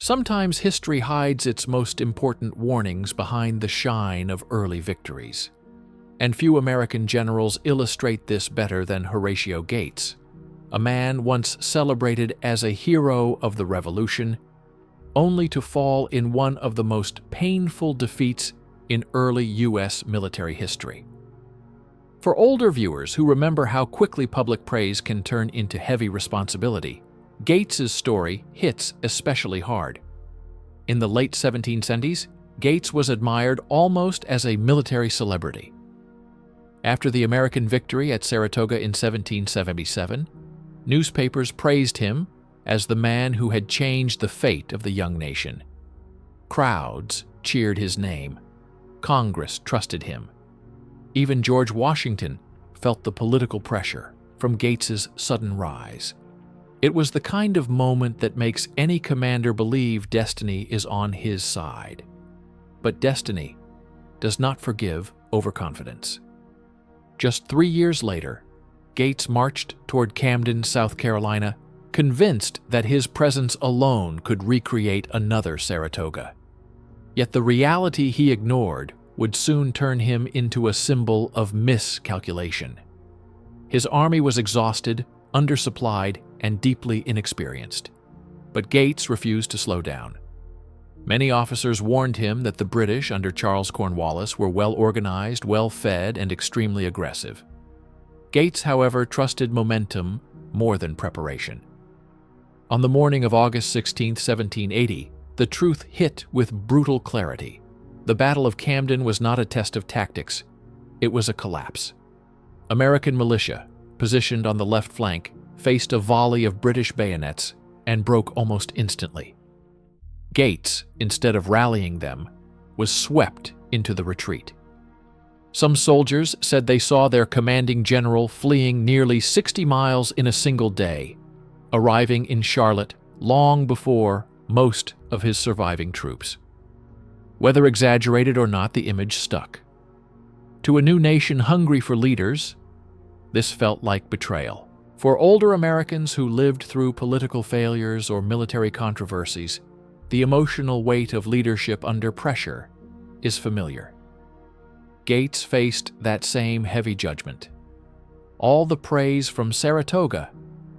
Sometimes history hides its most important warnings behind the shine of early victories. And few American generals illustrate this better than Horatio Gates, a man once celebrated as a hero of the Revolution, only to fall in one of the most painful defeats in early U.S. military history. For older viewers who remember how quickly public praise can turn into heavy responsibility, Gates's story hits especially hard. In the late 1770s, Gates was admired almost as a military celebrity. After the American victory at Saratoga in 1777, newspapers praised him as the man who had changed the fate of the young nation. Crowds cheered his name. Congress trusted him. Even George Washington felt the political pressure from Gates's sudden rise. It was the kind of moment that makes any commander believe destiny is on his side. But destiny does not forgive overconfidence. Just 3 years later, Gates marched toward Camden, South Carolina, convinced that his presence alone could recreate another Saratoga. Yet the reality he ignored would soon turn him into a symbol of miscalculation. His army was exhausted, undersupplied, and deeply inexperienced. But Gates refused to slow down. Many officers warned him that the British under Charles Cornwallis were well organized, well fed, and extremely aggressive. Gates, however, trusted momentum more than preparation. On the morning of August 16, 1780, the truth hit with brutal clarity. The Battle of Camden was not a test of tactics, it was a collapse. American militia, positioned on the left flank, faced a volley of British bayonets and broke almost instantly. Gates, instead of rallying them, was swept into the retreat. Some soldiers said they saw their commanding general fleeing nearly 60 miles in a single day, arriving in Charlotte long before most of his surviving troops. Whether exaggerated or not, the image stuck. To a new nation hungry for leaders, this felt like betrayal. For older Americans who lived through political failures or military controversies, the emotional weight of leadership under pressure is familiar. Gates faced that same heavy judgment. All the praise from Saratoga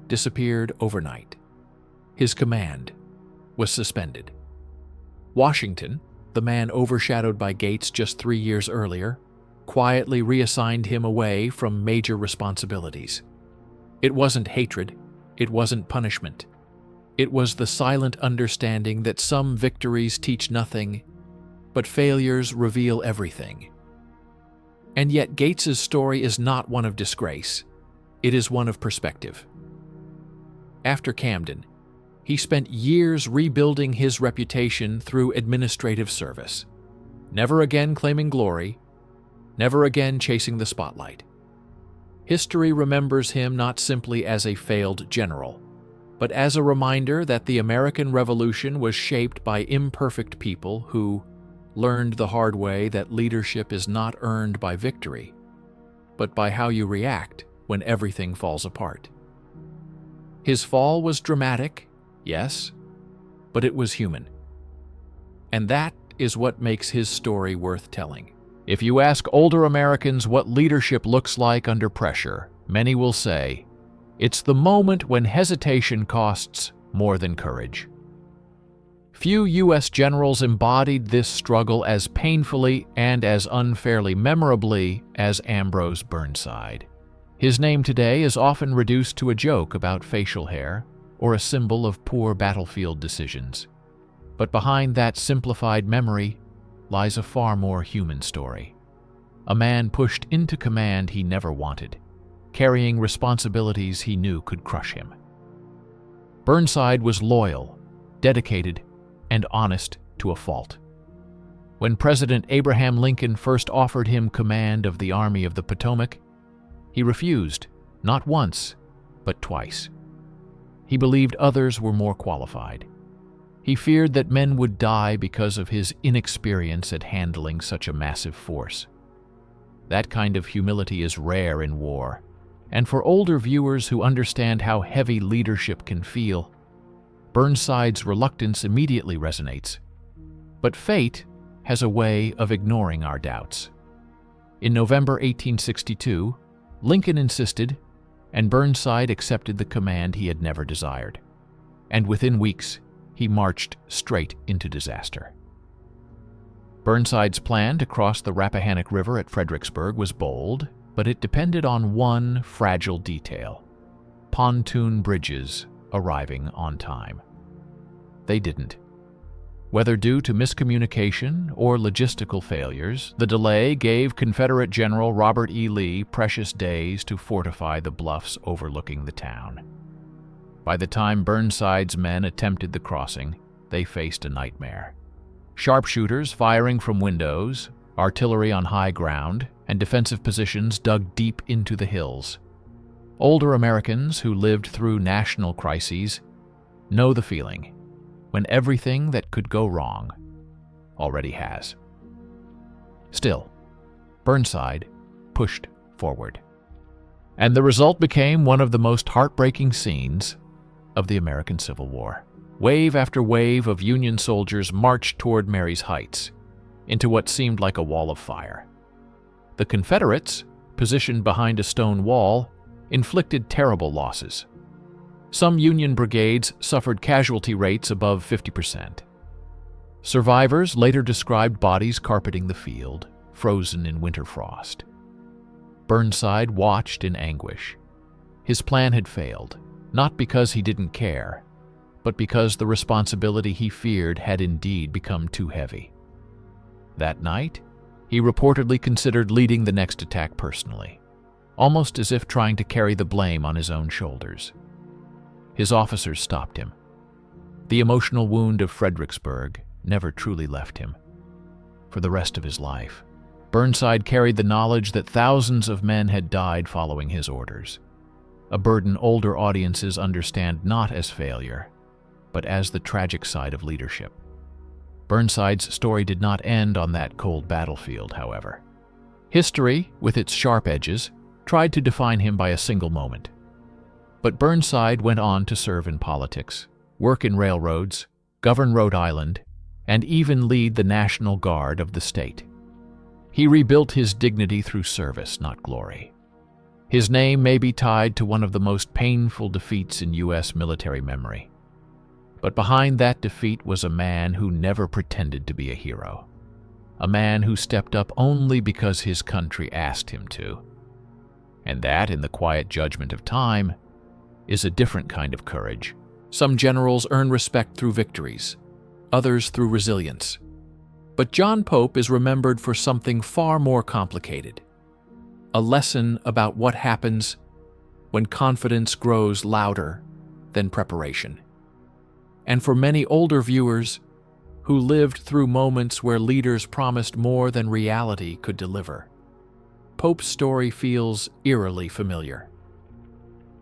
disappeared overnight. His command was suspended. Washington, the man overshadowed by Gates just 3 years earlier, quietly reassigned him away from major responsibilities. It wasn't hatred, it wasn't punishment. It was the silent understanding that some victories teach nothing, but failures reveal everything. And yet Gates's story is not one of disgrace, it is one of perspective. After Camden, he spent years rebuilding his reputation through administrative service, never again claiming glory, never again chasing the spotlight. History remembers him not simply as a failed general, but as a reminder that the American Revolution was shaped by imperfect people who learned the hard way that leadership is not earned by victory, but by how you react when everything falls apart. His fall was dramatic, yes, but it was human. And that is what makes his story worth telling. If you ask older Americans what leadership looks like under pressure, many will say, it's the moment when hesitation costs more than courage. Few U.S. generals embodied this struggle as painfully and as unfairly memorably as Ambrose Burnside. His name today is often reduced to a joke about facial hair or a symbol of poor battlefield decisions. But behind that simplified memory lies a far more human story. A man pushed into command he never wanted, carrying responsibilities he knew could crush him. Burnside was loyal, dedicated, and honest to a fault. When President Abraham Lincoln first offered him command of the Army of the Potomac, he refused, not once, but twice. He believed others were more qualified. He feared that men would die because of his inexperience at handling such a massive force. That kind of humility is rare in war, and for older viewers who understand how heavy leadership can feel, Burnside's reluctance immediately resonates. But fate has a way of ignoring our doubts. In November 1862, Lincoln insisted, and Burnside accepted the command he had never desired. And within weeks, he marched straight into disaster. Burnside's plan to cross the Rappahannock River at Fredericksburg was bold, but it depended on one fragile detail: pontoon bridges arriving on time. They didn't. Whether due to miscommunication or logistical failures, the delay gave Confederate General Robert E. Lee precious days to fortify the bluffs overlooking the town. By the time Burnside's men attempted the crossing, they faced a nightmare. Sharpshooters firing from windows, artillery on high ground, and defensive positions dug deep into the hills. Older Americans who lived through national crises know the feeling when everything that could go wrong already has. Still, Burnside pushed forward. And the result became one of the most heartbreaking scenes of the American Civil War. Wave after wave of Union soldiers marched toward Marye's Heights, into what seemed like a wall of fire. The Confederates, positioned behind a stone wall, inflicted terrible losses. Some Union brigades suffered casualty rates above 50%. Survivors later described bodies carpeting the field, frozen in winter frost. Burnside watched in anguish. His plan had failed, not because he didn't care, but because the responsibility he feared had indeed become too heavy. That night, he reportedly considered leading the next attack personally, almost as if trying to carry the blame on his own shoulders. His officers stopped him. The emotional wound of Fredericksburg never truly left him. For the rest of his life, Burnside carried the knowledge that thousands of men had died following his orders, a burden older audiences understand not as failure, but as the tragic side of leadership. Burnside's story did not end on that cold battlefield, however. History, with its sharp edges, tried to define him by a single moment. But Burnside went on to serve in politics, work in railroads, govern Rhode Island, and even lead the National Guard of the state. He rebuilt his dignity through service, not glory. His name may be tied to one of the most painful defeats in U.S. military memory. But behind that defeat was a man who never pretended to be a hero. A man who stepped up only because his country asked him to. And that, in the quiet judgment of time, is a different kind of courage. Some generals earn respect through victories, others through resilience. But John Pope is remembered for something far more complicated. A lesson about what happens when confidence grows louder than preparation. And for many older viewers who lived through moments where leaders promised more than reality could deliver, Pope's story feels eerily familiar.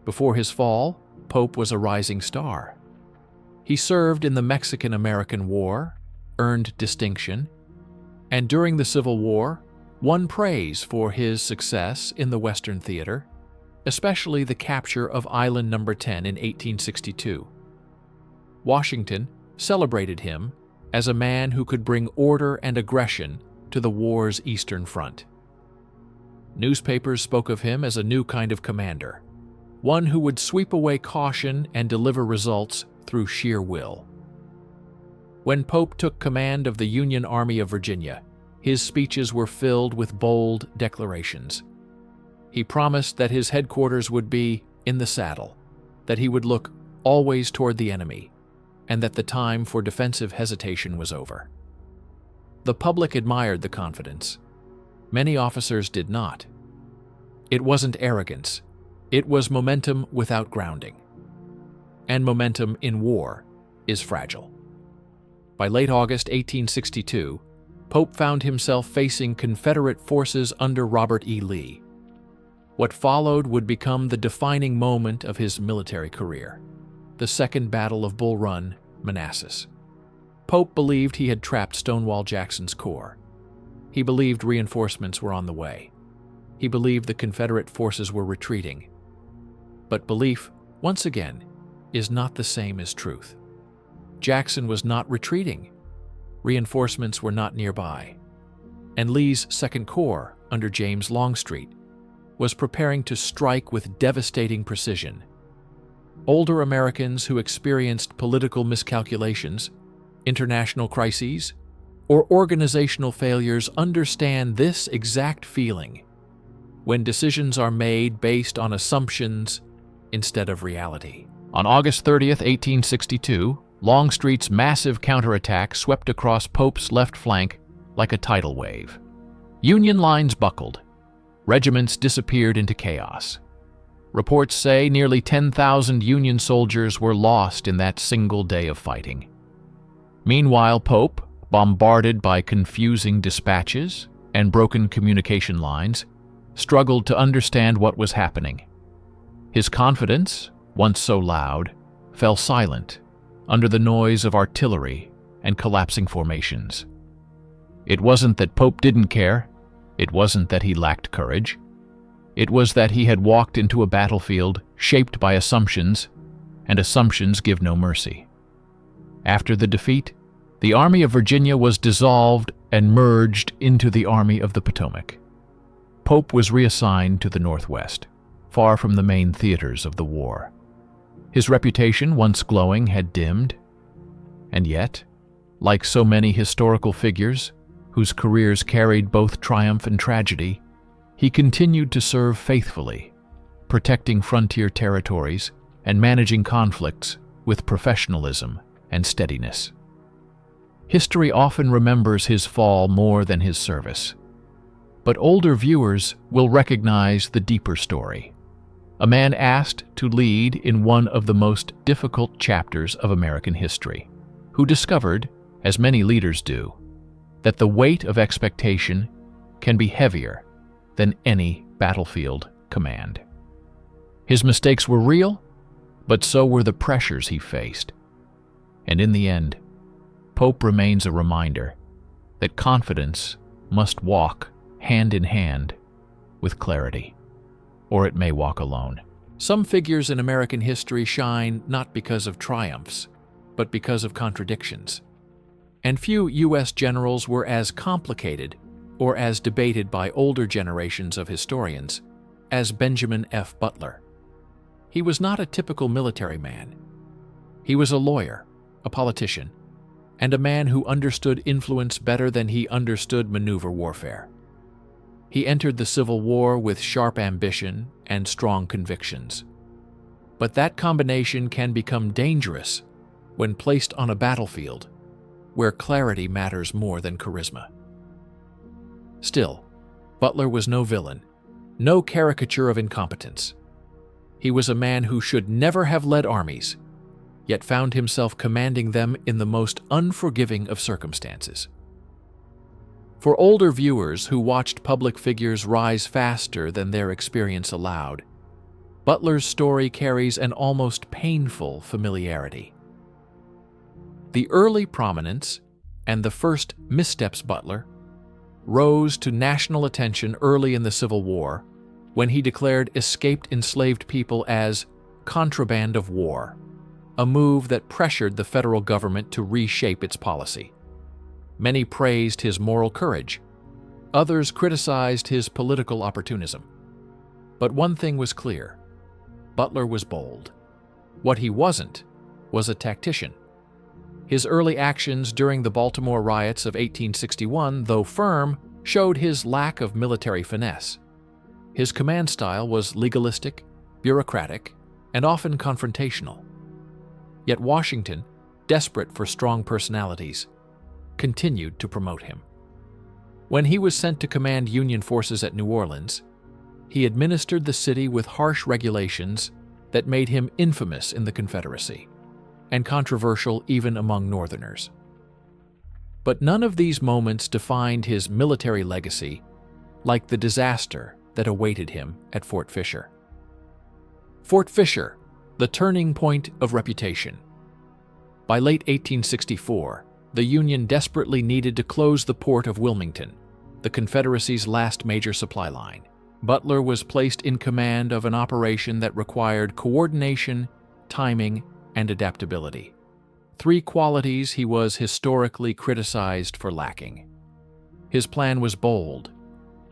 Before his fall, Pope was a rising star. He served in the Mexican-American War, earned distinction, and during the Civil War, won praise for his success in the Western theater, especially the capture of Island No. 10 in 1862. Washington celebrated him as a man who could bring order and aggression to the war's Eastern Front. Newspapers spoke of him as a new kind of commander, one who would sweep away caution and deliver results through sheer will. When Pope took command of the Union Army of Virginia, his speeches were filled with bold declarations. He promised that his headquarters would be in the saddle, that he would look always toward the enemy, and that the time for defensive hesitation was over. The public admired the confidence. Many officers did not. It wasn't arrogance. It was momentum without grounding. And momentum in war is fragile. By late August 1862, Pope found himself facing Confederate forces under Robert E. Lee. What followed would become the defining moment of his military career, the Second Battle of Bull Run, Manassas. Pope believed he had trapped Stonewall Jackson's corps. He believed reinforcements were on the way. He believed the Confederate forces were retreating. But belief, once again, is not the same as truth. Jackson was not retreating. Reinforcements were not nearby. And Lee's Second Corps, under James Longstreet, was preparing to strike with devastating precision. Older Americans who experienced political miscalculations, international crises, or organizational failures understand this exact feeling when decisions are made based on assumptions instead of reality. On August 30th, 1862, Longstreet's massive counterattack swept across Pope's left flank like a tidal wave. Union lines buckled. Regiments disappeared into chaos. Reports say nearly 10,000 Union soldiers were lost in that single day of fighting. Meanwhile, Pope, bombarded by confusing dispatches and broken communication lines, struggled to understand what was happening. His confidence, once so loud, fell silent under the noise of artillery and collapsing formations. It wasn't that Pope didn't care. It wasn't that he lacked courage. It was that he had walked into a battlefield shaped by assumptions, and assumptions give no mercy. After the defeat, the Army of Virginia was dissolved and merged into the Army of the Potomac. Pope was reassigned to the Northwest, far from the main theaters of the war. His reputation, once glowing, had dimmed. And yet, like so many historical figures whose careers carried both triumph and tragedy, he continued to serve faithfully, protecting frontier territories and managing conflicts with professionalism and steadiness. History often remembers his fall more than his service, but older viewers will recognize the deeper story. A man asked to lead in one of the most difficult chapters of American history, who discovered, as many leaders do, that the weight of expectation can be heavier than any battlefield command. His mistakes were real, but so were the pressures he faced. And in the end, Pope remains a reminder that confidence must walk hand in hand with clarity, or it may walk alone. Some figures in American history shine not because of triumphs, but because of contradictions. And few U.S. generals were as complicated or as debated by older generations of historians as Benjamin F. Butler. He was not a typical military man. He was a lawyer, a politician, and a man who understood influence better than he understood maneuver warfare. He entered the Civil War with sharp ambition and strong convictions. But that combination can become dangerous when placed on a battlefield where clarity matters more than charisma. Still, Butler was no villain, no caricature of incompetence. He was a man who should never have led armies, yet found himself commanding them in the most unforgiving of circumstances. For older viewers who watched public figures rise faster than their experience allowed, Butler's story carries an almost painful familiarity. The early prominence and the first missteps Butler rose to national attention early in the Civil War when he declared escaped enslaved people as contraband of war, a move that pressured the federal government to reshape its policy. Many praised his moral courage. Others criticized his political opportunism. But one thing was clear: Butler was bold. What he wasn't was a tactician. His early actions during the Baltimore riots of 1861, though firm, showed his lack of military finesse. His command style was legalistic, bureaucratic, and often confrontational. Yet Washington, desperate for strong personalities, continued to promote him. When he was sent to command Union forces at New Orleans, he administered the city with harsh regulations that made him infamous in the Confederacy and controversial even among Northerners. But none of these moments defined his military legacy like the disaster that awaited him at Fort Fisher. Fort Fisher, the turning point of reputation. By late 1864, the Union desperately needed to close the port of Wilmington, the Confederacy's last major supply line. Butler was placed in command of an operation that required coordination, timing, and adaptability. three qualities he was historically criticized for lacking. His plan was bold: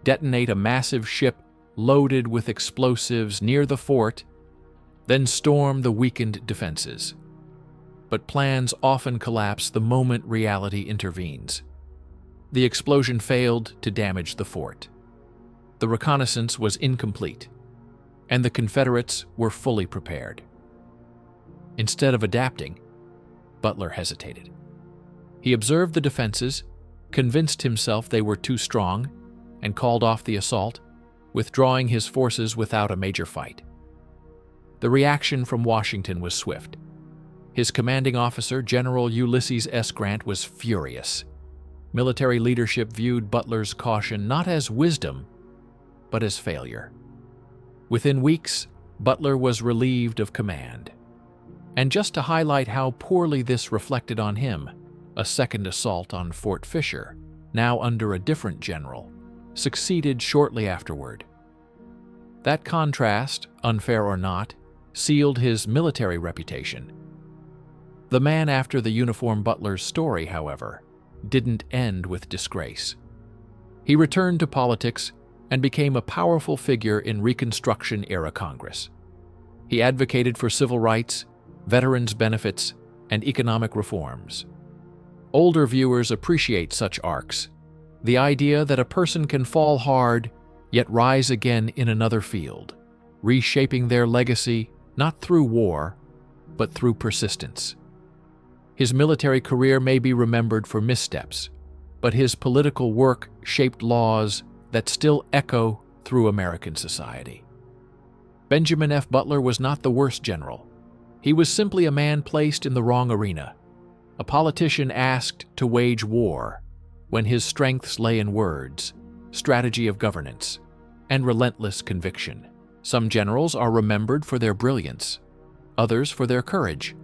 detonate a massive ship loaded with explosives near the fort, then storm the weakened defenses. But plans often collapse the moment reality intervenes. The explosion failed to damage the fort. The reconnaissance was incomplete, and the Confederates were fully prepared. Instead of adapting, Butler hesitated. He observed the defenses, convinced himself they were too strong, and called off the assault, withdrawing his forces without a major fight. The reaction from Washington was swift. His commanding officer, General Ulysses S. Grant, was furious. Military leadership viewed Butler's caution not as wisdom, but as failure. Within weeks, Butler was relieved of command. And just to highlight how poorly this reflected on him, a second assault on Fort Fisher, now under a different general, succeeded shortly afterward. That contrast, unfair or not, sealed his military reputation. The man after the uniform Butler's story, however, didn't end with disgrace. He returned to politics and became a powerful figure in Reconstruction-era Congress. He advocated for civil rights, veterans' benefits, and economic reforms. Older viewers appreciate such arcs, the idea that a person can fall hard yet rise again in another field, reshaping their legacy not through war, but through persistence. His military career may be remembered for missteps, but his political work shaped laws that still echo through American society. Benjamin F. Butler was not the worst general. He was simply a man placed in the wrong arena, a politician asked to wage war when his strengths lay in words, strategy of governance, and relentless conviction. Some generals are remembered for their brilliance, others for their courage.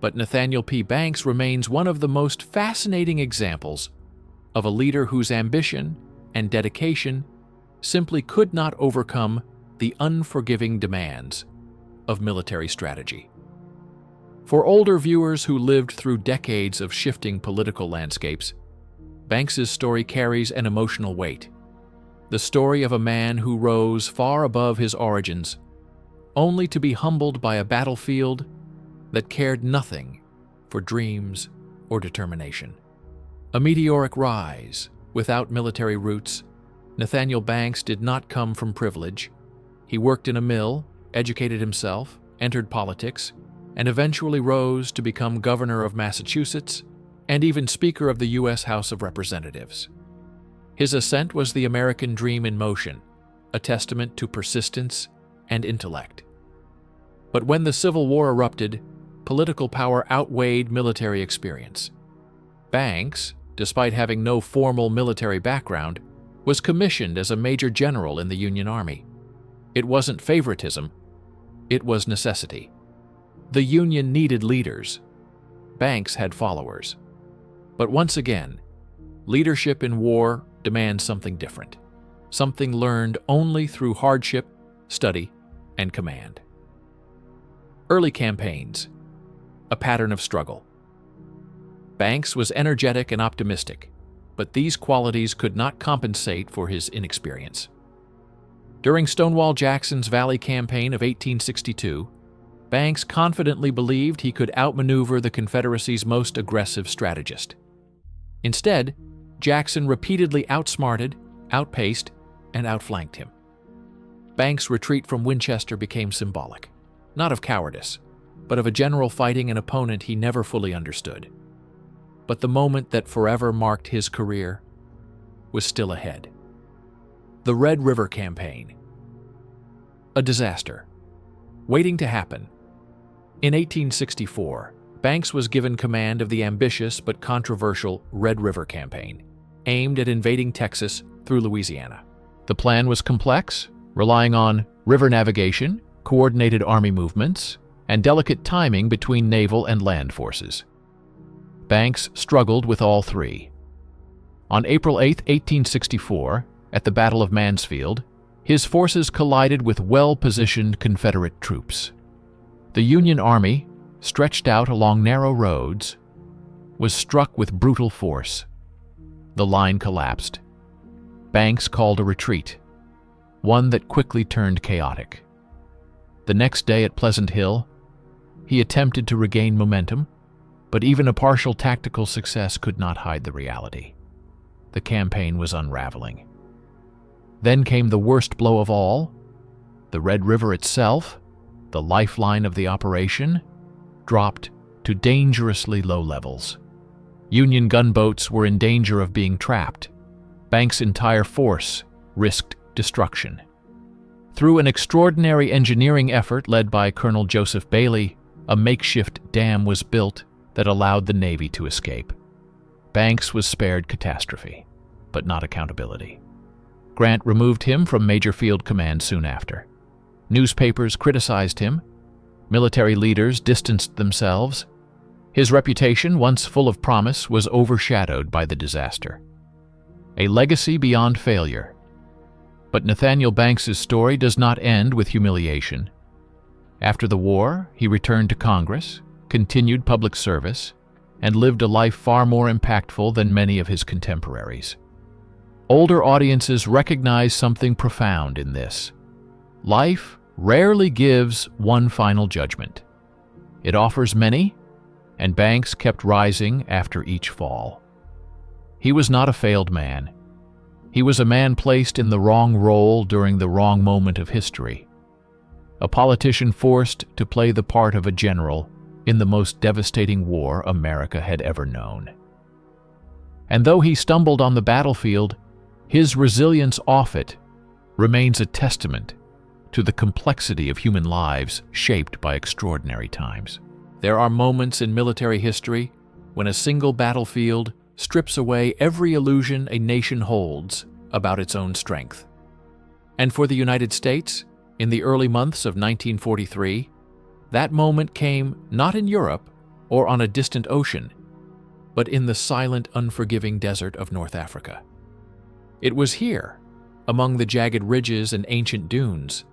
But Nathaniel P. Banks remains one of the most fascinating examples of a leader whose ambition and dedication simply could not overcome the unforgiving demands of military strategy. For older viewers who lived through decades of shifting political landscapes, Banks's story carries an emotional weight. The story of a man who rose far above his origins, only to be humbled by a battlefield that cared nothing for dreams or determination. A meteoric rise without military roots, Nathaniel Banks did not come from privilege. He worked in a mill, educated himself, entered politics, and eventually rose to become governor of Massachusetts and even Speaker of the U.S. House of Representatives. His ascent was the American dream in motion, a testament to persistence and intellect. But when the Civil War erupted, political power outweighed military experience. Banks, despite having no formal military background, was commissioned as a major general in the Union Army. It wasn't favoritism, it was necessity. The Union needed leaders. Banks had followers. But once again, leadership in war demands something different, something learned only through hardship, study, and command. Early campaigns, a pattern of struggle. Banks was energetic and optimistic, but these qualities could not compensate for his inexperience. During Stonewall Jackson's Valley Campaign of 1862, Banks confidently believed he could outmaneuver the Confederacy's most aggressive strategist. Instead, Jackson repeatedly outsmarted, outpaced, and outflanked him. Banks' retreat from Winchester became symbolic, not of cowardice, but of a general fighting an opponent he never fully understood. But the moment that forever marked his career was still ahead. The Red River Campaign. A disaster, waiting to happen. In 1864, Banks was given command of the ambitious but controversial Red River Campaign, aimed at invading Texas through Louisiana. The plan was complex, relying on river navigation, coordinated army movements, and delicate timing between naval and land forces. Banks struggled with all three. On April 8, 1864, at the Battle of Mansfield, his forces collided with well-positioned Confederate troops. The Union Army, stretched out along narrow roads, was struck with brutal force. The line collapsed. Banks called a retreat, one that quickly turned chaotic. The next day at Pleasant Hill, he attempted to regain momentum, but even a partial tactical success could not hide the reality. The campaign was unraveling. Then came the worst blow of all. The Red River itself, the lifeline of the operation, dropped to dangerously low levels. Union gunboats were in danger of being trapped. Banks' entire force risked destruction. Through an extraordinary engineering effort led by Colonel Joseph Bailey, a makeshift dam was built that allowed the Navy to escape. Banks was spared catastrophe, but not accountability. Grant removed him from Major Field Command soon after. Newspapers criticized him. Military leaders distanced themselves. His reputation, once full of promise, was overshadowed by the disaster. A legacy beyond failure. But Nathaniel Banks's story does not end with humiliation. After the war, he returned to Congress, continued public service, and lived a life far more impactful than many of his contemporaries. Older audiences recognize something profound in this. Life rarely gives one final judgment. It offers many, and Banks kept rising after each fall. He was not a failed man. He was a man placed in the wrong role during the wrong moment of history. A politician forced to play the part of a general in the most devastating war America had ever known. And though he stumbled on the battlefield, his resilience off it remains a testament to the complexity of human lives shaped by extraordinary times. There are moments in military history when a single battlefield strips away every illusion a nation holds about its own strength. And for the United States, in the early months of 1943, that moment came not in Europe or on a distant ocean, but in the silent, unforgiving desert of North Africa. It was here, among the jagged ridges and ancient dunes,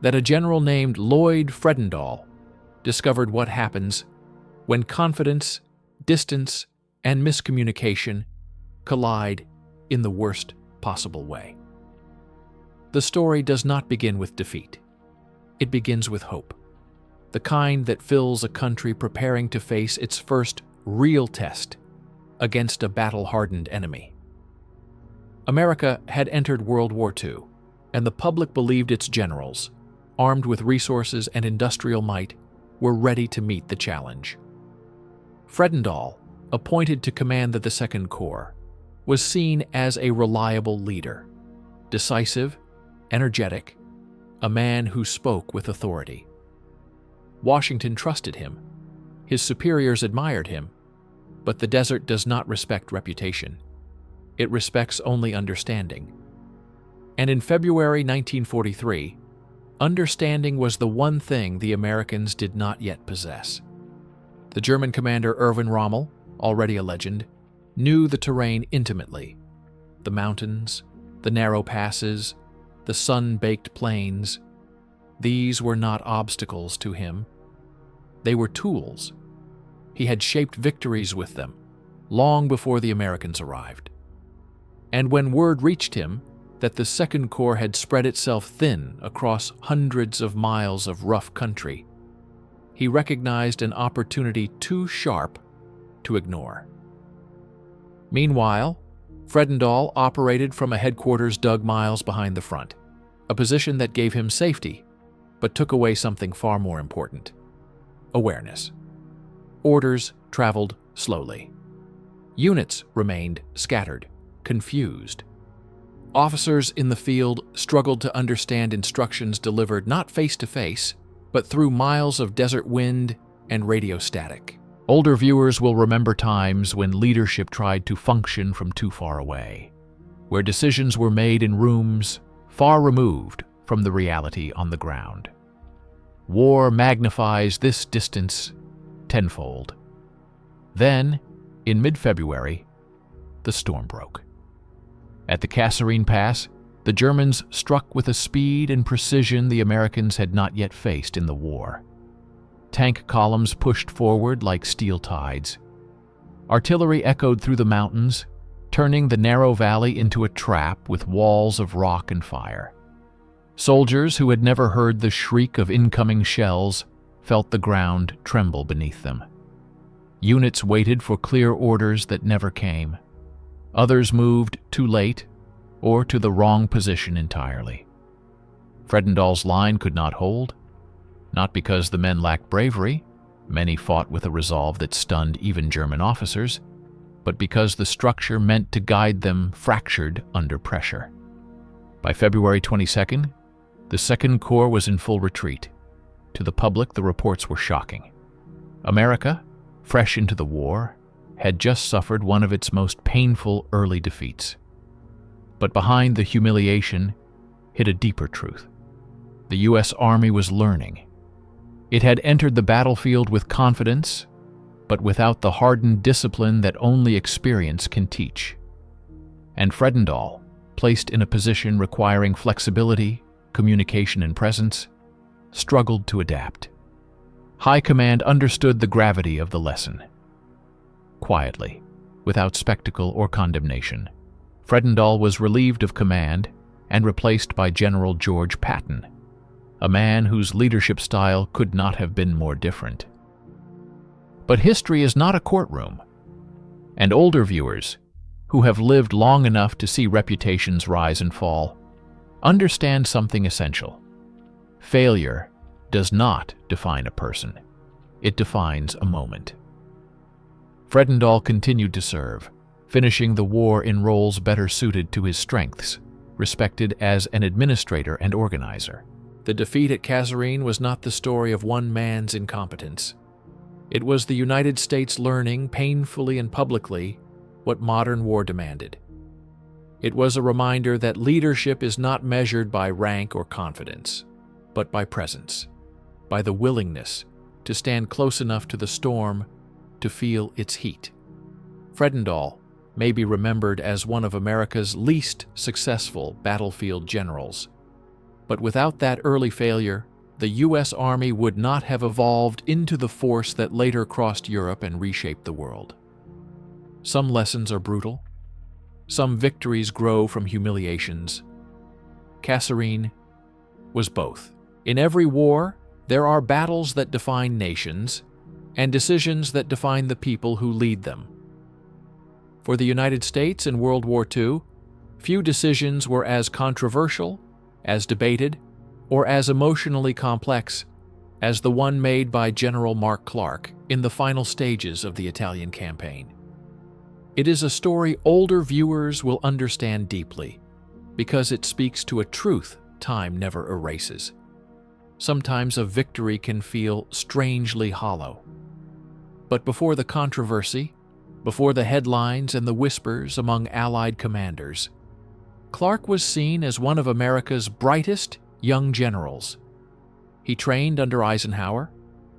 that a general named Lloyd Fredendall discovered what happens when confidence, distance, and miscommunication collide in the worst possible way. The story does not begin with defeat. It begins with hope, the kind that fills a country preparing to face its first real test against a battle-hardened enemy. America had entered World War II, and the public believed its generals, armed with resources and industrial might, were ready to meet the challenge. Fredendall, appointed to command the Second Corps, was seen as a reliable leader, decisive, energetic, a man who spoke with authority. Washington trusted him. His superiors admired him, but the desert does not respect reputation. It respects only understanding. And in February 1943, understanding was the one thing the Americans did not yet possess. The German commander Erwin Rommel, already a legend, knew the terrain intimately. The mountains, the narrow passes, the sun-baked plains. These were not obstacles to him. They were tools. He had shaped victories with them, long before the Americans arrived. And when word reached him that the Second Corps had spread itself thin across hundreds of miles of rough country, he recognized an opportunity too sharp to ignore. Meanwhile, Fredendall operated from a headquarters dug miles behind the front, a position that gave him safety, but took away something far more important: awareness. Orders traveled slowly. Units remained scattered, confused. Officers in the field struggled to understand instructions delivered not face-to-face, but through miles of desert wind and radio static. Older viewers will remember times when leadership tried to function from too far away, where decisions were made in rooms far removed from the reality on the ground. War magnifies this distance tenfold. Then, in mid-February, the storm broke. At the Kasserine Pass, the Germans struck with a speed and precision the Americans had not yet faced in the war. Tank columns pushed forward like steel tides. Artillery echoed through the mountains, turning the narrow valley into a trap with walls of rock and fire. Soldiers who had never heard the shriek of incoming shells felt the ground tremble beneath them. Units waited for clear orders that never came. Others moved too late or to the wrong position entirely. Fredendall's line could not hold, not because the men lacked bravery — many fought with a resolve that stunned even German officers — but because the structure meant to guide them fractured under pressure. By February 22nd, the Second Corps was in full retreat. To the public, the reports were shocking. America, fresh into the war, had just suffered one of its most painful early defeats. But behind the humiliation hid a deeper truth. The U.S. Army was learning. It had entered the battlefield with confidence, but without the hardened discipline that only experience can teach. And Fredendall, placed in a position requiring flexibility, communication, and presence, struggled to adapt. High Command understood the gravity of the lesson. Quietly, without spectacle or condemnation, Fredendall was relieved of command and replaced by General George Patton, a man whose leadership style could not have been more different. But history is not a courtroom, and older viewers, who have lived long enough to see reputations rise and fall, understand something essential. Failure does not define a person. It defines a moment. Fredendall continued to serve, finishing the war in roles better suited to his strengths, respected as an administrator and organizer. The defeat at Kasserine was not the story of one man's incompetence. It was the United States learning, painfully and publicly, what modern war demanded. It was a reminder that leadership is not measured by rank or confidence, but by presence, by the willingness to stand close enough to the storm to feel its heat. Fredendall may be remembered as one of America's least successful battlefield generals, but without that early failure, the U.S. Army would not have evolved into the force that later crossed Europe and reshaped the world. Some lessons are brutal. Some victories grow from humiliations. Kasserine was both. In every war, there are battles that define nations and decisions that define the people who lead them. For the United States in World War II, few decisions were as controversial, as debated, or as emotionally complex as the one made by General Mark Clark in the final stages of the Italian campaign. It is a story older viewers will understand deeply, because it speaks to a truth time never erases. Sometimes a victory can feel strangely hollow. But before the controversy, before the headlines and the whispers among Allied commanders, Clark was seen as one of America's brightest young generals. He trained under Eisenhower,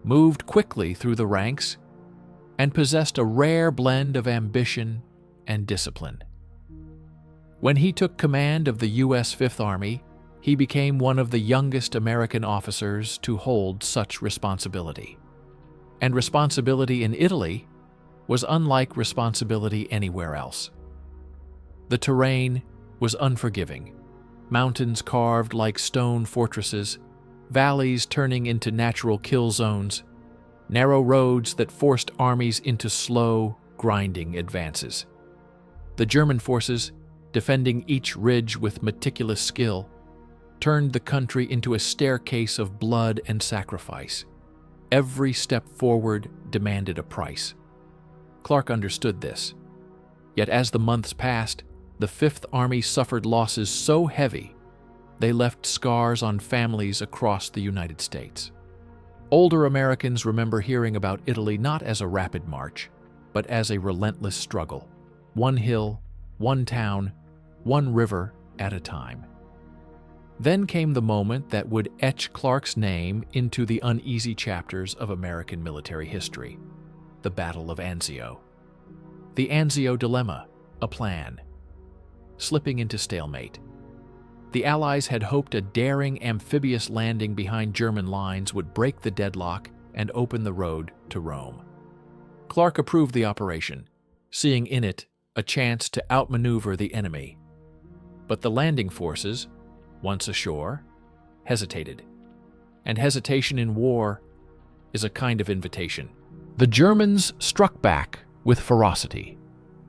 moved quickly through the ranks, and possessed a rare blend of ambition and discipline. When he took command of the U.S. Fifth Army, he became one of the youngest American officers to hold such responsibility. And responsibility in Italy was unlike responsibility anywhere else. The terrain was unforgiving, mountains carved like stone fortresses, valleys turning into natural kill zones, narrow roads that forced armies into slow, grinding advances. The German forces, defending each ridge with meticulous skill, turned the country into a staircase of blood and sacrifice. Every step forward demanded a price. Clark understood this. Yet as the months passed, the Fifth Army suffered losses so heavy they left scars on families across the United States. Older Americans remember hearing about Italy not as a rapid march, but as a relentless struggle, one hill, one town, one river at a time. Then came the moment that would etch Clark's name into the uneasy chapters of American military history, the Battle of Anzio. The Anzio dilemma, a plan, slipping into stalemate. The Allies had hoped a daring amphibious landing behind German lines would break the deadlock and open the road to Rome. Clark approved the operation, seeing in it a chance to outmaneuver the enemy. But the landing forces, once ashore, hesitated. And hesitation in war is a kind of invitation. The Germans struck back with ferocity.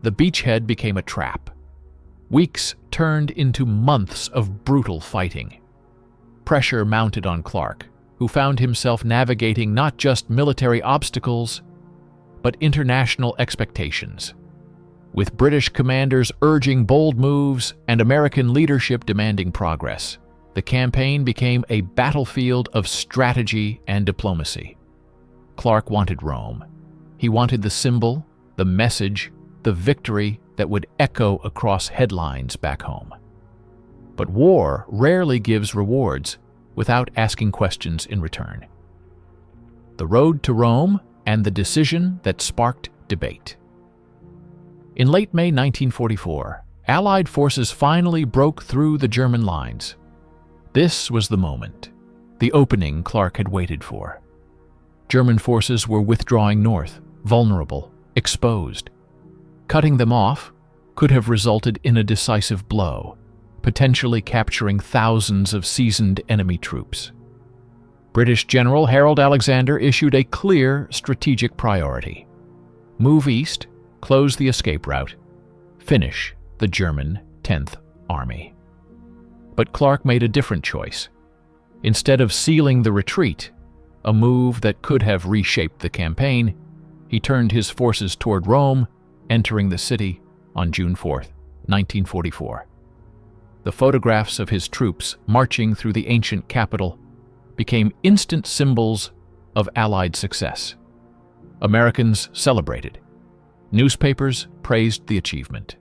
The beachhead became a trap. Weeks turned into months of brutal fighting. Pressure mounted on Clark, who found himself navigating not just military obstacles, but international expectations. With British commanders urging bold moves and American leadership demanding progress, the campaign became a battlefield of strategy and diplomacy. Clark wanted Rome. He wanted the symbol, the message, the victory that would echo across headlines back home. But war rarely gives rewards without asking questions in return. The road to Rome and the decision that sparked debate. In late May 1944, Allied forces finally broke through the German lines. This was the moment, the opening Clark had waited for. German forces were withdrawing north, vulnerable, exposed. Cutting them off could have resulted in a decisive blow, potentially capturing thousands of seasoned enemy troops. British General Harold Alexander issued a clear strategic priority: move east, close the escape route, finish the German 10th Army. But Clark made a different choice. Instead of sealing the retreat, a move that could have reshaped the campaign, he turned his forces toward Rome, entering the city on June 4, 1944. The photographs of his troops marching through the ancient capital became instant symbols of Allied success. Americans celebrated. Newspapers praised the achievement.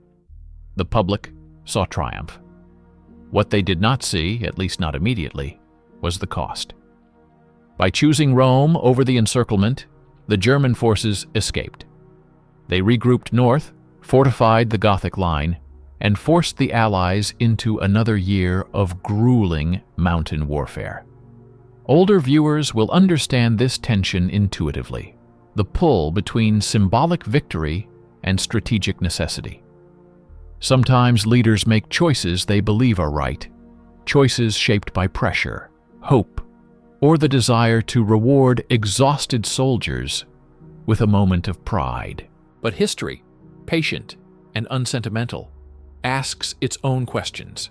The public saw triumph. What they did not see, at least not immediately, was the cost. By choosing Rome over the encirclement, the German forces escaped. They regrouped north, fortified the Gothic line, and forced the Allies into another year of grueling mountain warfare. Older viewers will understand this tension intuitively, the pull between symbolic victory and strategic necessity. Sometimes leaders make choices they believe are right, choices shaped by pressure, hope, or the desire to reward exhausted soldiers with a moment of pride. But history, patient and unsentimental, asks its own questions,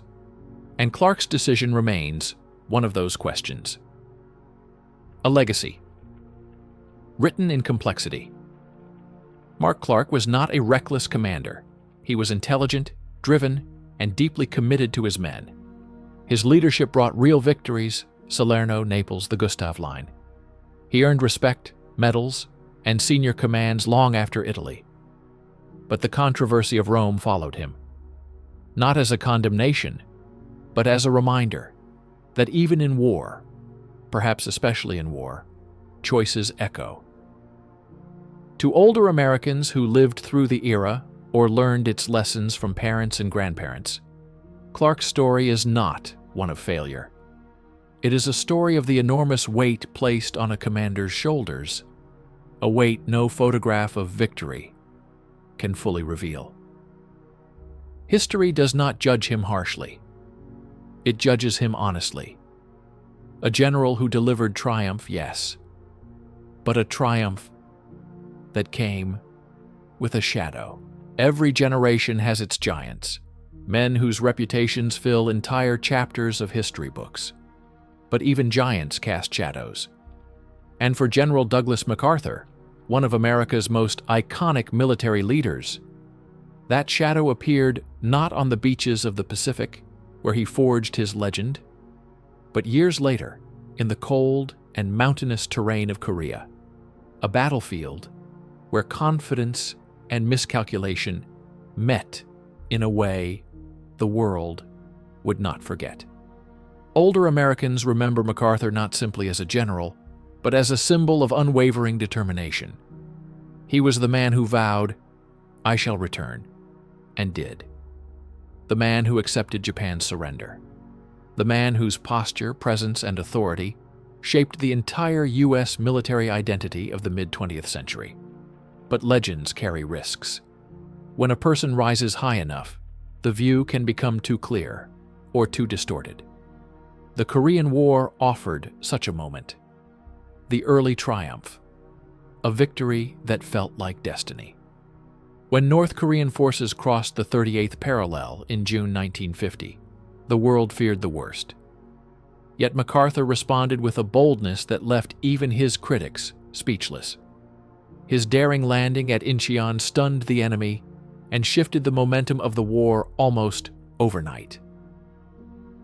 and Clark's decision remains one of those questions. A legacy. Written in complexity. Mark Clark was not a reckless commander. He was intelligent, driven, and deeply committed to his men. His leadership brought real victories: Salerno, Naples, the Gustav Line. He earned respect, medals, and senior commands long after Italy. But the controversy of Rome followed him, not as a condemnation, but as a reminder that even in war, perhaps especially in war, choices echo. To older Americans who lived through the era or learned its lessons from parents and grandparents, Clark's story is not one of failure. It is a story of the enormous weight placed on a commander's shoulders, a weight no photograph of victory can fully reveal. History does not judge him harshly. It judges him honestly. A general who delivered triumph, yes, but a triumph that came with a shadow. Every generation has its giants, men whose reputations fill entire chapters of history books. But even giants cast shadows. And for General Douglas MacArthur, one of America's most iconic military leaders, that shadow appeared not on the beaches of the Pacific, where he forged his legend, but years later in the cold and mountainous terrain of Korea, a battlefield where confidence and miscalculation met in a way the world would not forget. Older Americans remember MacArthur not simply as a general, but as a symbol of unwavering determination. He was the man who vowed, "I shall return," and did. The man who accepted Japan's surrender. The man whose posture, presence, and authority shaped the entire U.S. military identity of the mid-20th century. But legends carry risks. When a person rises high enough, the view can become too clear or too distorted. The Korean War offered such a moment. The early triumph, a victory that felt like destiny. When North Korean forces crossed the 38th parallel in June 1950, the world feared the worst. Yet MacArthur responded with a boldness that left even his critics speechless. His daring landing at Incheon stunned the enemy and shifted the momentum of the war almost overnight.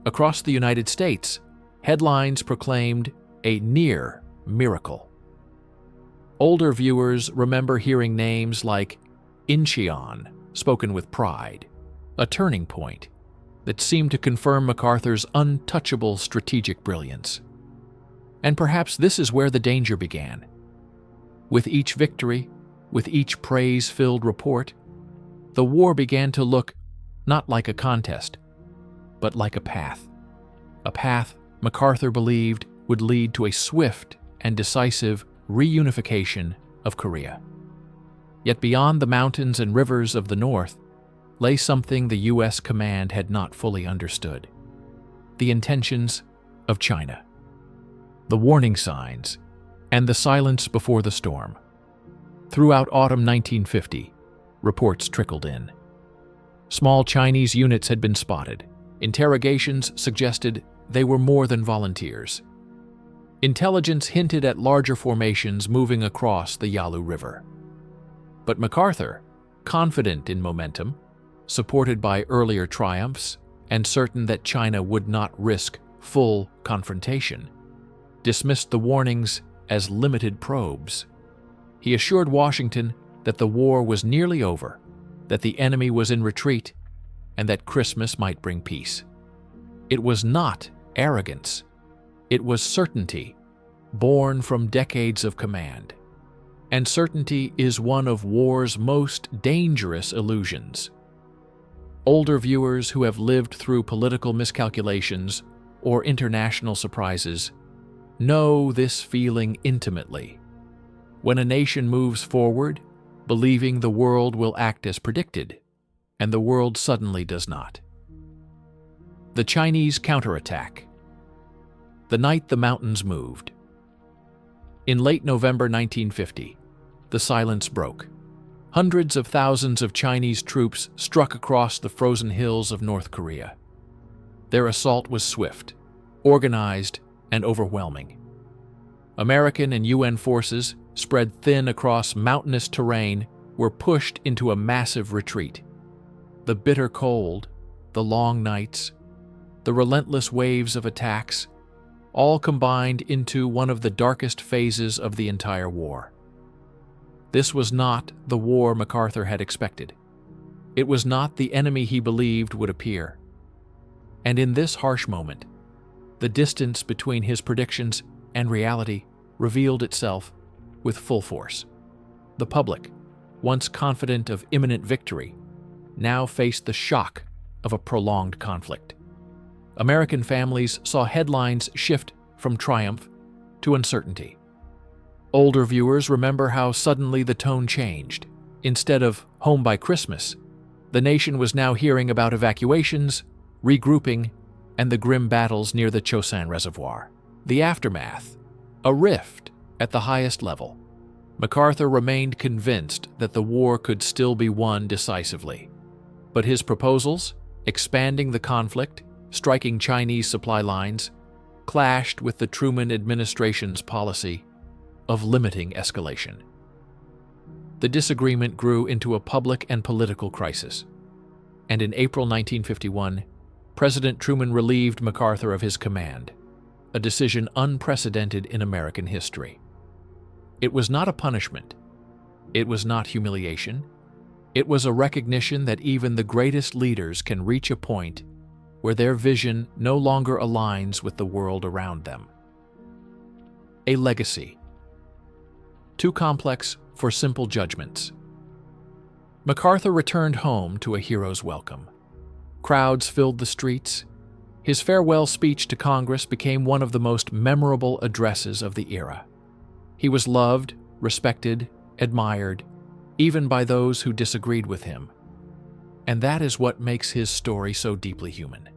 Across the United States, headlines proclaimed a near miracle. Older viewers remember hearing names like Incheon spoken with pride, a turning point that seemed to confirm MacArthur's untouchable strategic brilliance. And perhaps this is where the danger began. With each victory, with each praise-filled report, the war began to look not like a contest, but like a path. A path MacArthur believed would lead to a swift and decisive reunification of Korea. Yet beyond the mountains and rivers of the North lay something the U.S. command had not fully understood: the intentions of China, the warning signs, and the silence before the storm. Throughout autumn 1950, reports trickled in. Small Chinese units had been spotted. Interrogations suggested they were more than volunteers. Intelligence hinted at larger formations moving across the Yalu River. But MacArthur, confident in momentum, supported by earlier triumphs, and certain that China would not risk full confrontation, dismissed the warnings as limited probes. He assured Washington that the war was nearly over, that the enemy was in retreat, and that Christmas might bring peace. It was not arrogance. It was certainty, born from decades of command. And certainty is one of war's most dangerous illusions. Older viewers who have lived through political miscalculations or international surprises know this feeling intimately. When a nation moves forward, believing the world will act as predicted, and the world suddenly does not. The Chinese counterattack. The night the mountains moved. In late November 1950, the silence broke. Hundreds of thousands of Chinese troops struck across the frozen hills of North Korea. Their assault was swift, organized, and overwhelming. American and UN forces, spread thin across mountainous terrain, were pushed into a massive retreat. The bitter cold, the long nights, the relentless waves of attacks, all combined into one of the darkest phases of the entire war. This was not the war MacArthur had expected. It was not the enemy he believed would appear. And in this harsh moment, the distance between his predictions and reality revealed itself with full force. The public, once confident of imminent victory, now faced the shock of a prolonged conflict. American families saw headlines shift from triumph to uncertainty. Older viewers remember how suddenly the tone changed. Instead of home by Christmas, the nation was now hearing about evacuations, regrouping, and the grim battles near the Chosin Reservoir. The aftermath, a rift at the highest level. MacArthur remained convinced that the war could still be won decisively. But his proposals, expanding the conflict, striking Chinese supply lines, clashed with the Truman administration's policy of limiting escalation. The disagreement grew into a public and political crisis, and in April 1951, President Truman relieved MacArthur of his command, a decision unprecedented in American history. It was not a punishment. It was not humiliation. It was a recognition that even the greatest leaders can reach a point where their vision no longer aligns with the world around them. A legacy. Too complex for simple judgments. MacArthur returned home to a hero's welcome. Crowds filled the streets. His farewell speech to Congress became one of the most memorable addresses of the era. He was loved, respected, admired, even by those who disagreed with him. And that is what makes his story so deeply human.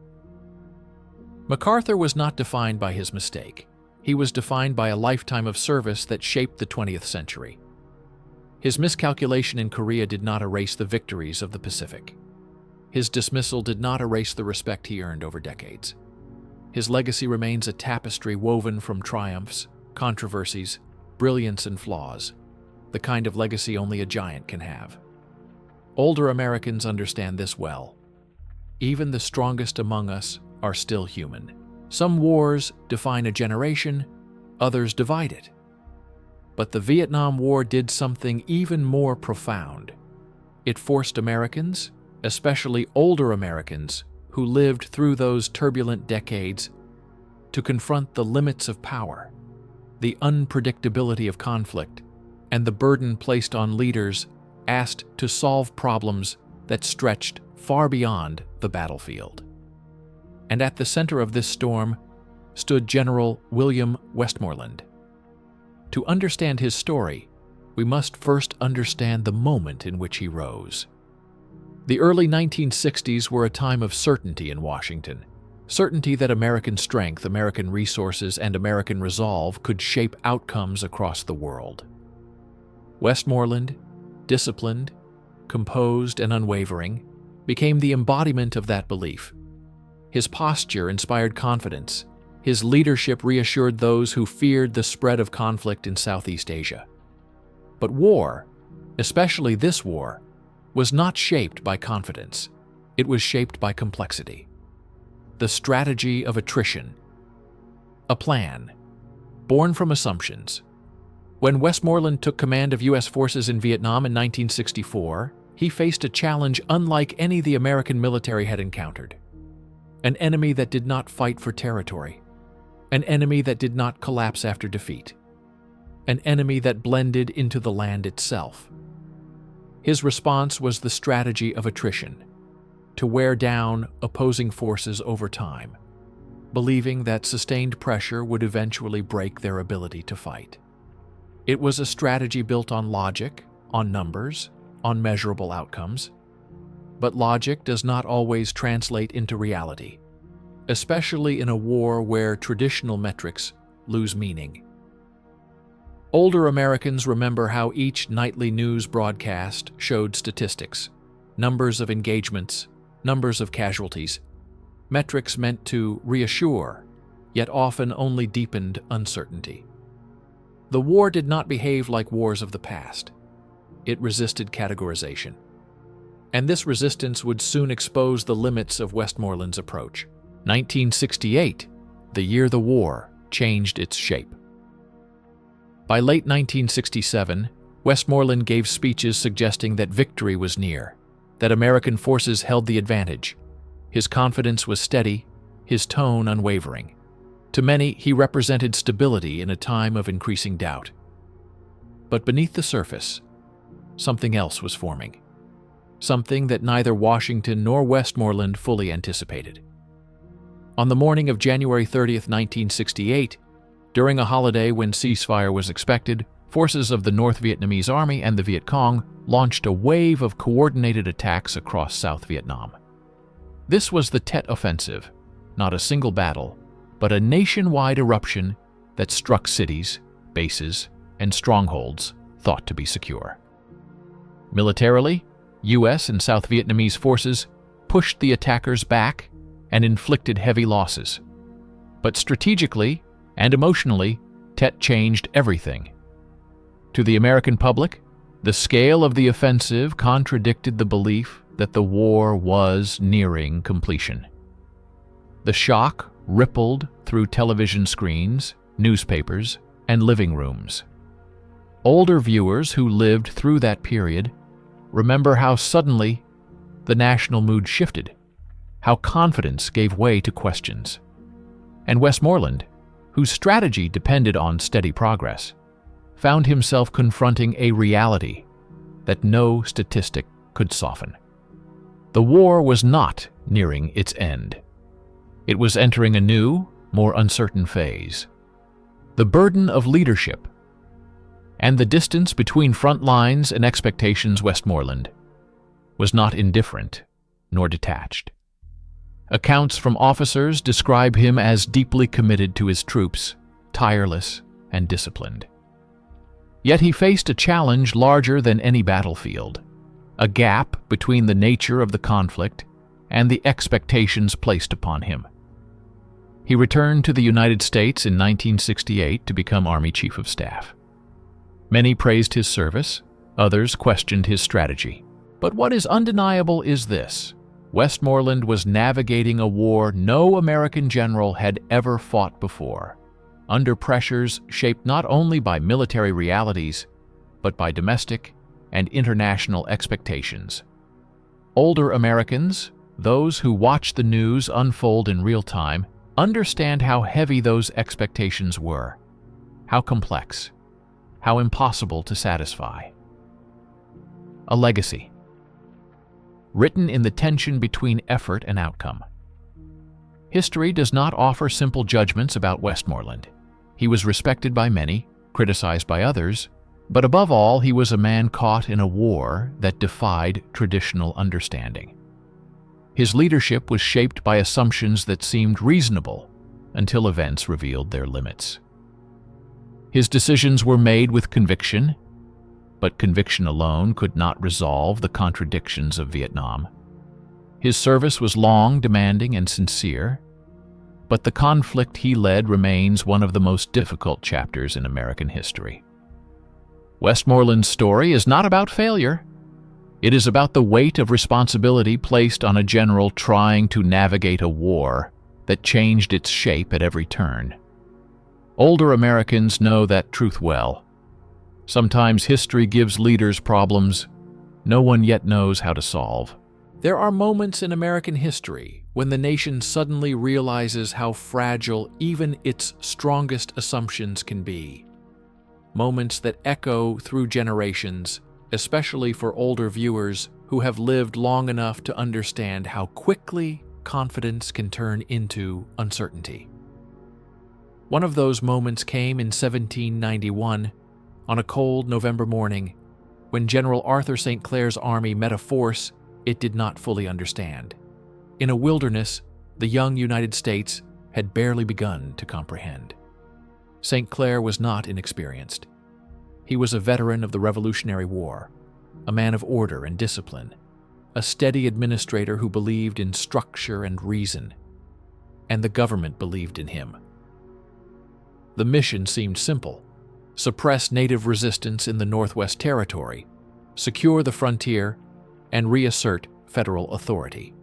MacArthur was not defined by his mistake. He was defined by a lifetime of service that shaped the 20th century. His miscalculation in Korea did not erase the victories of the Pacific. His dismissal did not erase the respect he earned over decades. His legacy remains a tapestry woven from triumphs, controversies, brilliance, and flaws, the kind of legacy only a giant can have. Older Americans understand this well. Even the strongest among us are still human. Some wars define a generation, others divide it. But the Vietnam War did something even more profound. It forced Americans, especially older Americans who lived through those turbulent decades, to confront the limits of power, the unpredictability of conflict, and the burden placed on leaders asked to solve problems that stretched far beyond the battlefield. And at the center of this storm stood General William Westmoreland. To understand his story, we must first understand the moment in which he rose. The early 1960s were a time of certainty in Washington, certainty that American strength, American resources, and American resolve could shape outcomes across the world. Westmoreland, disciplined, composed, and unwavering, became the embodiment of that belief. His posture inspired confidence. His leadership reassured those who feared the spread of conflict in Southeast Asia. But war, especially this war, was not shaped by confidence. It was shaped by complexity. The strategy of attrition. A plan, born from assumptions. When Westmoreland took command of U.S. forces in Vietnam in 1964, he faced a challenge unlike any the American military had encountered. An enemy that did not fight for territory. An enemy that did not collapse after defeat. An enemy that blended into the land itself. His response was the strategy of attrition, to wear down opposing forces over time, believing that sustained pressure would eventually break their ability to fight. It was a strategy built on logic, on numbers, on measurable outcomes. But logic does not always translate into reality, especially in a war where traditional metrics lose meaning. Older Americans remember how each nightly news broadcast showed statistics, numbers of engagements, numbers of casualties, metrics meant to reassure, yet often only deepened uncertainty. The war did not behave like wars of the past. It resisted categorization. And this resistance would soon expose the limits of Westmoreland's approach. 1968, the year the war changed its shape. By late 1967, Westmoreland gave speeches suggesting that victory was near, that American forces held the advantage. His confidence was steady, his tone unwavering. To many, he represented stability in a time of increasing doubt. But beneath the surface, something else was forming. Something that neither Washington nor Westmoreland fully anticipated. On the morning of January 30, 1968, during a holiday when ceasefire was expected, forces of the North Vietnamese Army and the Viet Cong launched a wave of coordinated attacks across South Vietnam. This was the Tet Offensive, not a single battle, but a nationwide eruption that struck cities, bases, and strongholds thought to be secure. Militarily, U.S. and South Vietnamese forces pushed the attackers back and inflicted heavy losses. But strategically and emotionally, Tet changed everything. To the American public, the scale of the offensive contradicted the belief that the war was nearing completion. The shock rippled through television screens, newspapers, and living rooms. Older viewers who lived through that period remember how suddenly the national mood shifted, how confidence gave way to questions. And Westmoreland, whose strategy depended on steady progress, found himself confronting a reality that no statistic could soften. The war was not nearing its end. It was entering a new, more uncertain phase. The burden of leadership and the distance between front lines and expectations. Westmoreland was not indifferent nor detached. Accounts from officers describe him as deeply committed to his troops, tireless and disciplined. Yet he faced a challenge larger than any battlefield, a gap between the nature of the conflict and the expectations placed upon him. He returned to the United States in 1968 to become Army Chief of Staff. Many praised his service, others questioned his strategy. But what is undeniable is this: Westmoreland was navigating a war no American general had ever fought before, under pressures shaped not only by military realities, but by domestic and international expectations. Older Americans, those who watch the news unfold in real time, understand how heavy those expectations were, how complex, how impossible to satisfy. A legacy, written in the tension between effort and outcome. History does not offer simple judgments about Westmoreland. He was respected by many, criticized by others, but above all, he was a man caught in a war that defied traditional understanding. His leadership was shaped by assumptions that seemed reasonable until events revealed their limits. His decisions were made with conviction, but conviction alone could not resolve the contradictions of Vietnam. His service was long, demanding, and sincere, but the conflict he led remains one of the most difficult chapters in American history. Westmoreland's story is not about failure. It is about the weight of responsibility placed on a general trying to navigate a war that changed its shape at every turn. Older Americans know that truth well. Sometimes history gives leaders problems no one yet knows how to solve. There are moments in American history when the nation suddenly realizes how fragile even its strongest assumptions can be. Moments that echo through generations, especially for older viewers who have lived long enough to understand how quickly confidence can turn into uncertainty. One of those moments came in 1791, on a cold November morning, when General Arthur St. Clair's army met a force it did not fully understand. In a wilderness the young United States had barely begun to comprehend. St. Clair was not inexperienced. He was a veteran of the Revolutionary War, a man of order and discipline, a steady administrator who believed in structure and reason, and the government believed in him. The mission seemed simple: suppress native resistance in the Northwest Territory, secure the frontier, and reassert federal authority.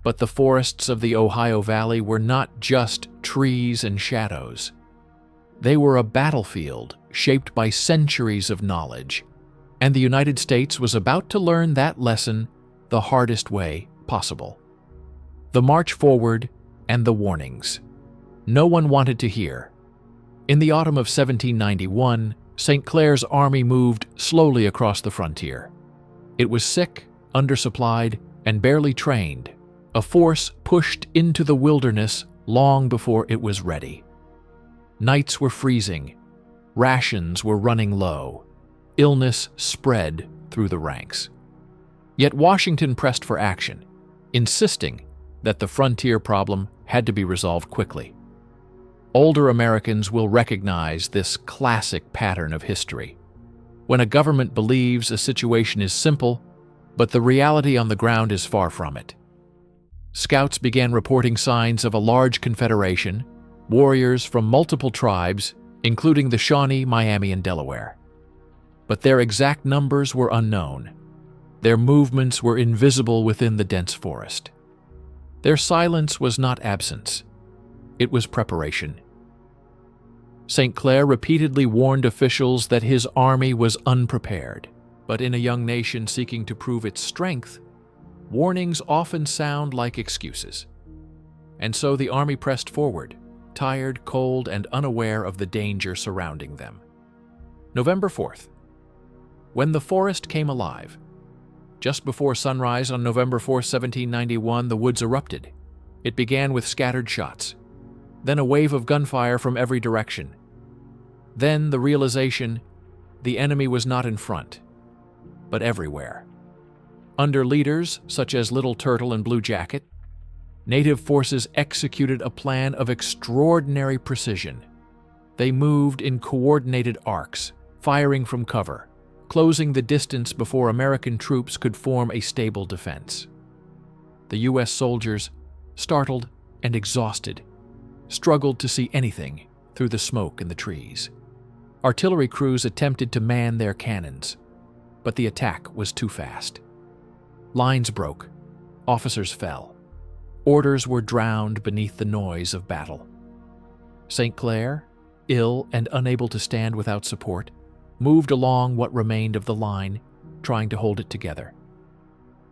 But the forests of the Ohio Valley were not just trees and shadows. They were a battlefield shaped by centuries of knowledge, and the United States was about to learn that lesson the hardest way possible. The march forward and the warnings no one wanted to hear. In the autumn of 1791, St. Clair's army moved slowly across the frontier. It was sick, undersupplied, and barely trained, a force pushed into the wilderness long before it was ready. Nights were freezing, rations were running low, illness spread through the ranks. Yet Washington pressed for action, insisting that the frontier problem had to be resolved quickly. Older Americans will recognize this classic pattern of history. When a government believes a situation is simple, but the reality on the ground is far from it. Scouts began reporting signs of a large confederation, warriors from multiple tribes, including the Shawnee, Miami, and Delaware. But their exact numbers were unknown. Their movements were invisible within the dense forest. Their silence was not absence. It was preparation. St. Clair repeatedly warned officials that his army was unprepared, but in a young nation seeking to prove its strength, warnings often sound like excuses. And so the army pressed forward, tired, cold, and unaware of the danger surrounding them. November 4th. When the forest came alive. Just before sunrise on November 4, 1791, the woods erupted. It began with scattered shots, then a wave of gunfire from every direction. Then the realization the enemy was not in front, but everywhere. Under leaders such as Little Turtle and Blue Jacket, native forces executed a plan of extraordinary precision. They moved in coordinated arcs, firing from cover, closing the distance before American troops could form a stable defense. The U.S. soldiers, startled and exhausted, struggled to see anything through the smoke and the trees. Artillery crews attempted to man their cannons, but the attack was too fast. Lines broke, officers fell. Orders were drowned beneath the noise of battle. St. Clair, ill and unable to stand without support, moved along what remained of the line, trying to hold it together.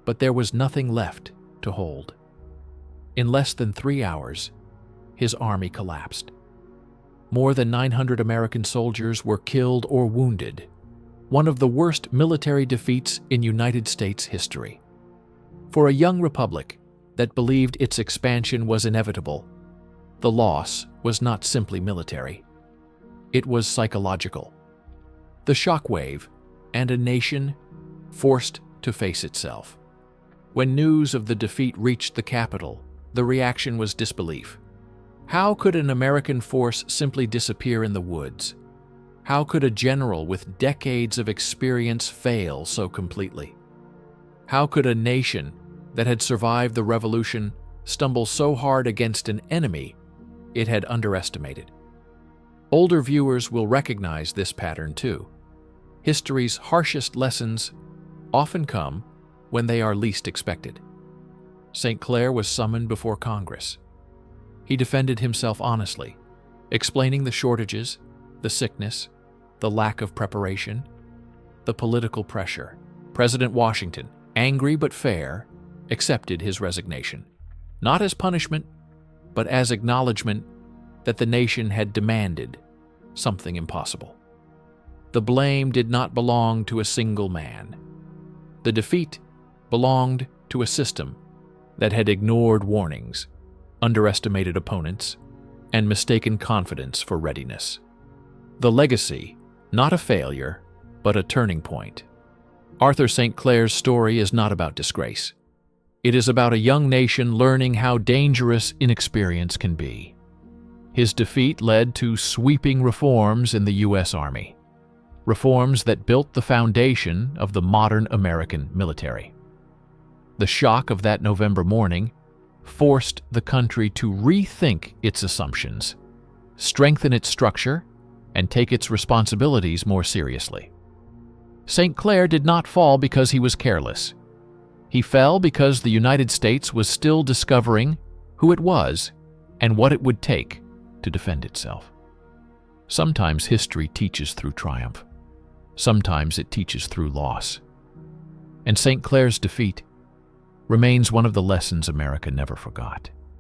But there was nothing left to hold. In less than 3 hours, his army collapsed. More than 900 American soldiers were killed or wounded, one of the worst military defeats in United States history. For a young republic that believed its expansion was inevitable, the loss was not simply military. It was psychological. The shockwave, and a nation forced to face itself. When news of the defeat reached the capital, the reaction was disbelief. How could an American force simply disappear in the woods? How could a general with decades of experience fail so completely? How could a nation that had survived the revolution stumble so hard against an enemy it had underestimated? Older viewers will recognize this pattern too. History's harshest lessons often come when they are least expected. St. Clair was summoned before Congress. He defended himself honestly, explaining the shortages, the sickness, the lack of preparation, the political pressure. President Washington, angry but fair, accepted his resignation, not as punishment, but as acknowledgement that the nation had demanded something impossible. The blame did not belong to a single man. The defeat belonged to a system that had ignored warnings, underestimated opponents, and mistaken confidence for readiness. The legacy, not a failure, but a turning point. Arthur St. Clair's story is not about disgrace. It is about a young nation learning how dangerous inexperience can be. His defeat led to sweeping reforms in the U.S. Army, reforms that built the foundation of the modern American military. The shock of that November morning forced the country to rethink its assumptions, strengthen its structure, and take its responsibilities more seriously. St. Clair did not fall because he was careless. He fell because the United States was still discovering who it was and what it would take to defend itself. Sometimes history teaches through triumph. Sometimes it teaches through loss. And St. Clair's defeat remains one of the lessons America never forgot.